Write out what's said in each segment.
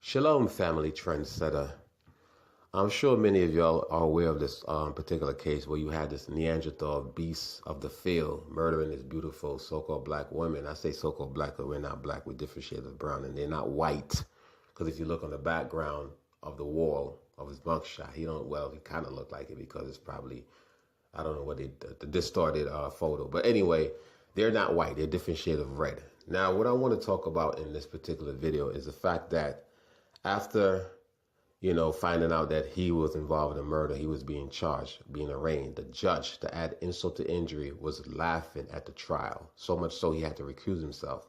Shalom, family trendsetter. I'm sure many of y'all are aware of this particular case where you had this Neanderthal beast of the field murdering this beautiful so-called black women. I say so-called black, but we're not black. We're different shades of brown, and they're not white. Because if you look on the background of the wall of his mugshot, he kind of looked like it because it's probably, I don't know what the distorted photo. But anyway, they're not white. They're different shades of red. Now, what I want to talk about in this particular video is the fact that after, finding out that he was involved in a murder, he was being charged, being arraigned. The judge, to add insult to injury, was laughing at the trial. So much so he had to recuse himself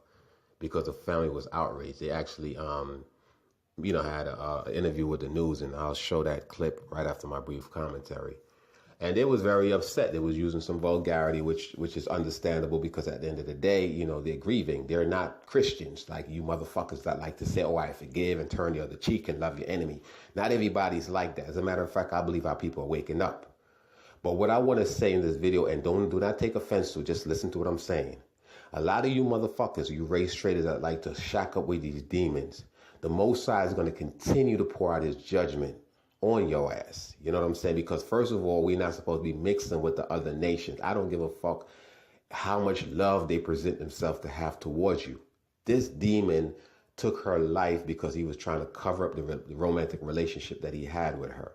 because the family was outraged. They actually, had an interview with the news, and I'll show that clip right after my brief commentary. And they was very upset. They was using some vulgarity, which is understandable because at the end of the day, they're grieving. They're not Christians like you motherfuckers that like to say, oh, I forgive and turn the other cheek and love your enemy. Not everybody's like that. As a matter of fact, I believe our people are waking up. But what I want to say in this video, and do not take offense to, just listen to what I'm saying. A lot of you motherfuckers, you race traders that like to shack up with these demons, the Most High is going to continue to pour out his judgment on your ass. You know what I'm saying? Because first of all, we're not supposed to be mixing with the other nations. I don't give a fuck how much love they present themselves to have towards you. This demon took her life because he was trying to cover up the romantic relationship that he had with her.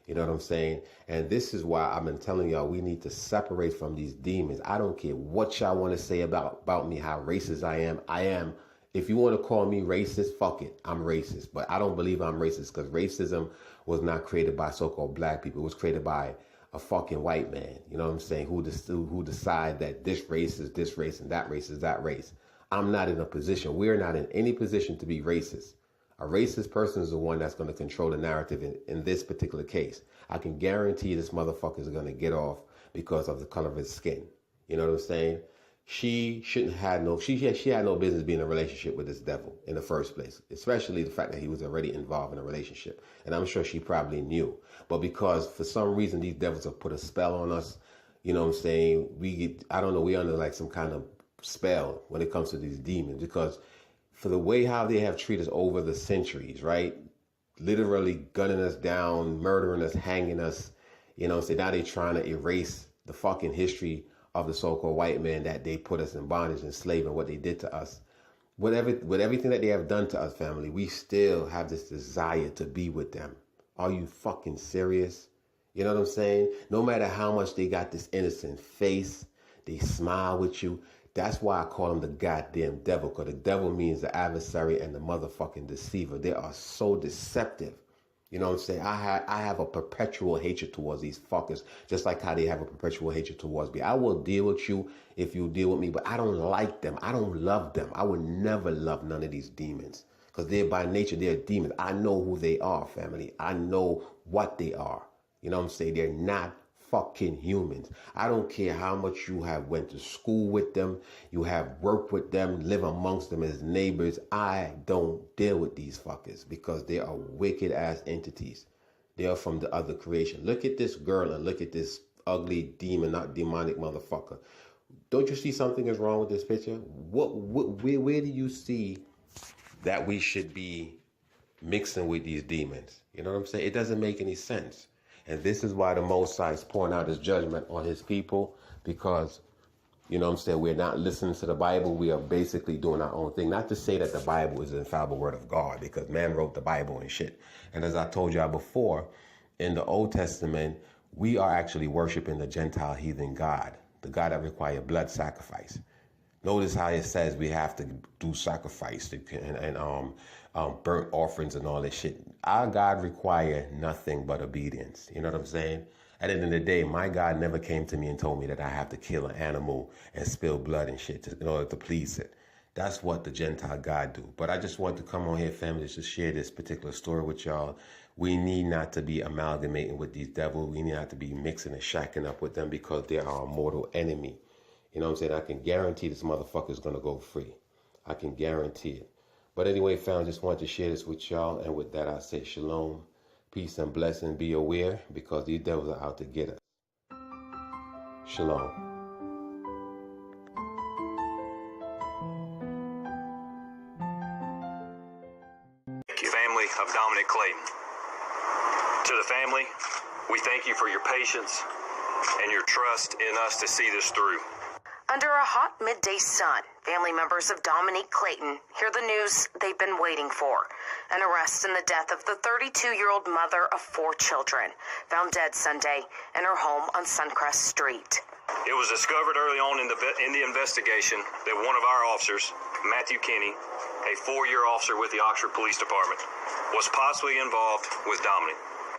You know what I'm saying? And this is why I've been telling y'all we need to separate from these demons. I don't care what y'all want to say about me, how racist I am. I am. If you want to call me racist, fuck it. I'm racist. But I don't believe I'm racist because racism was not created by so-called black people. It was created by a fucking white man. You know what I'm saying? Who decide that this race is this race and that race is that race. I'm not in a position. We're not in any position to be racist. A racist person is the one that's going to control the narrative in this particular case. I can guarantee this motherfucker is going to get off because of the color of his skin. You know what I'm saying? She had no business being in a relationship with this devil in the first place, especially the fact that he was already involved in a relationship. And I'm sure she probably knew. But because for some reason these devils have put a spell on us, you know what I'm saying? We're under like some kind of spell when it comes to these demons because for the way how they have treated us over the centuries, right? Literally gunning us down, murdering us, hanging us, so now they're trying to erase the fucking history of the so-called white man that they put us in bondage and slave and what they did to us. With everything that they have done to us, family, we still have this desire to be with them. Are you fucking serious? You know what I'm saying? No matter how much they got this innocent face, they smile with you. That's why I call them the goddamn devil, because the devil means the adversary and the motherfucking deceiver. They are so deceptive. You know what I'm saying? I have a perpetual hatred towards these fuckers, just like how they have a perpetual hatred towards me. I will deal with you if you deal with me, but I don't like them. I don't love them. I would never love none of these demons because they're by nature, they're demons. I know who they are, family. I know what they are. You know what I'm saying? They're not fucking humans. I don't care how much you have went to school with them, you have worked with them, live amongst them as neighbors. I don't deal with these fuckers because they are wicked ass entities. They are from the other creation. Look at this girl and look at this ugly demon, not demonic motherfucker. Don't you see something is wrong with this picture? Where do you see that we should be mixing with these demons? You know what I'm saying? It doesn't make any sense. And this is why the Most High is pouring out his judgment on his people because, you know what I'm saying, we're not listening to the Bible. We are basically doing our own thing. Not to say that the Bible is the infallible word of God because man wrote the Bible and shit. And as I told y'all before, in the Old Testament, we are actually worshiping the Gentile heathen God, the God that required blood sacrifice. Notice how it says we have to do sacrifice and burnt offerings and all this shit. Our God required nothing but obedience. You know what I'm saying? At the end of the day, my God never came to me and told me that I have to kill an animal and spill blood and shit in order to please it. That's what the Gentile God do. But I just want to come on here, family, to share this particular story with y'all. We need not to be amalgamating with these devils. We need not to be mixing and shacking up with them because they are our mortal enemy. You know what I'm saying? I can guarantee this motherfucker is going to go free. I can guarantee it. But anyway, fam, just wanted to share this with y'all. And with that, I say shalom, peace and blessing. Be aware because these devils are out to get us. Shalom. Family. family of Dominic Clayton. To the family, we thank you for your patience and your trust in us to see this through. Under a hot midday sun, family members of Dominique Clayton hear the news they've been waiting for. An arrest in the death of the 32-year-old mother of 4 children, found dead Sunday in her home on Suncrest Street. It was discovered early on in the investigation that one of our officers, Matthew Kinney, a 4-year officer with the Oxford Police Department, was possibly involved with Dominic.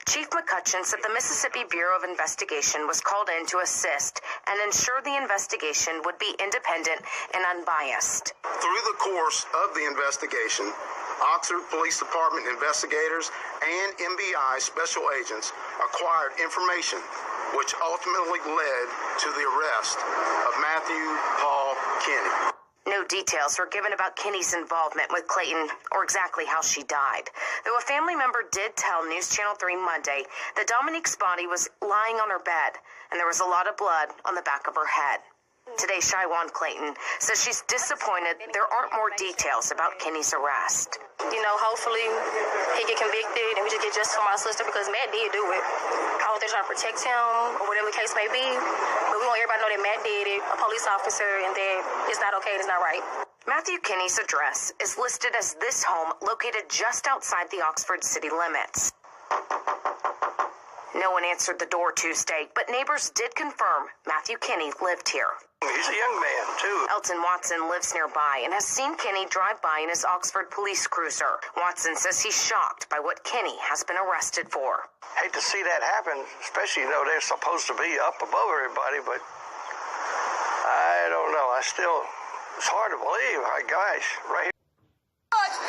Chief McCutcheon said the Mississippi Bureau of Investigation was called in to assist and ensure the investigation would be independent and unbiased. Through the course of the investigation, Oxford Police Department investigators and MBI special agents acquired information which ultimately led to the arrest of Matthew Paul Kinney. No details were given about Kinney's involvement with Clayton or exactly how she died, though a family member did tell News Channel 3 Monday that Dominique's body was lying on her bed and there was a lot of blood on the back of her head. Today, Shywan Clayton says she's disappointed there aren't more details about Kinney's arrest. You know, hopefully he get convicted and we just get justice for my sister because Matt did do it. I hope they're trying to protect him or whatever the case may be. But we want everybody to know that Matt did it, a police officer, and that it's not okay, it's not right. Matthew Kinney's address is listed as this home located just outside the Oxford city limits. No one answered the door Tuesday, but neighbors did confirm Matthew Kinney lived here. He's a young man, too. Elton Watson lives nearby and has seen Kinney drive by in his Oxford police cruiser. Watson says he's shocked by what Kinney has been arrested for. Hate to see that happen, especially, they're supposed to be up above everybody, but I don't know. It's hard to believe. My gosh, right here.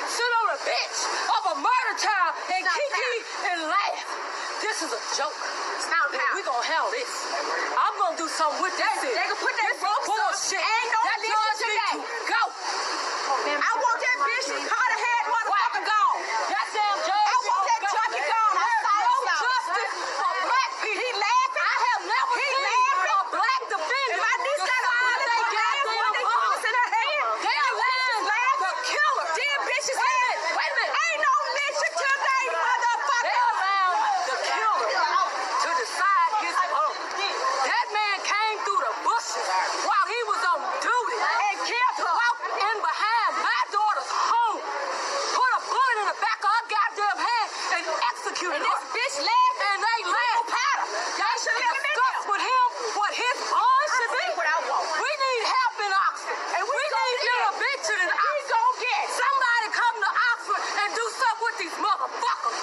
Sit on a bench of a murder trial and kiki and laugh. This is a joke. We're going to handle this. I'm going to do something with this. They can put that bullshit. Ain't no that judge today. Go. I want that bitch with hard head motherfucker gone. Goddamn judge. I want that junkie gone. No justice for black people. He laughing. I have never seen a black defender. My niece got a holiday game with the bullets in her hand. Damn, the killer. Damn bitches head. Wait a minute. Ain't no mission today, motherfucker. They allowed the killer to decide his own. That man came through the bushes while he was on duty and killed her. Walked in behind my daughter's home, put a bullet in the back of her goddamn head and executed her. This bitch laughed and they laughed. Y'all should have discussed with him what his bond should be. We need help in Oxford. And we need intervention in Oxford. Somebody come to Oxford and do something with these motherfuckers.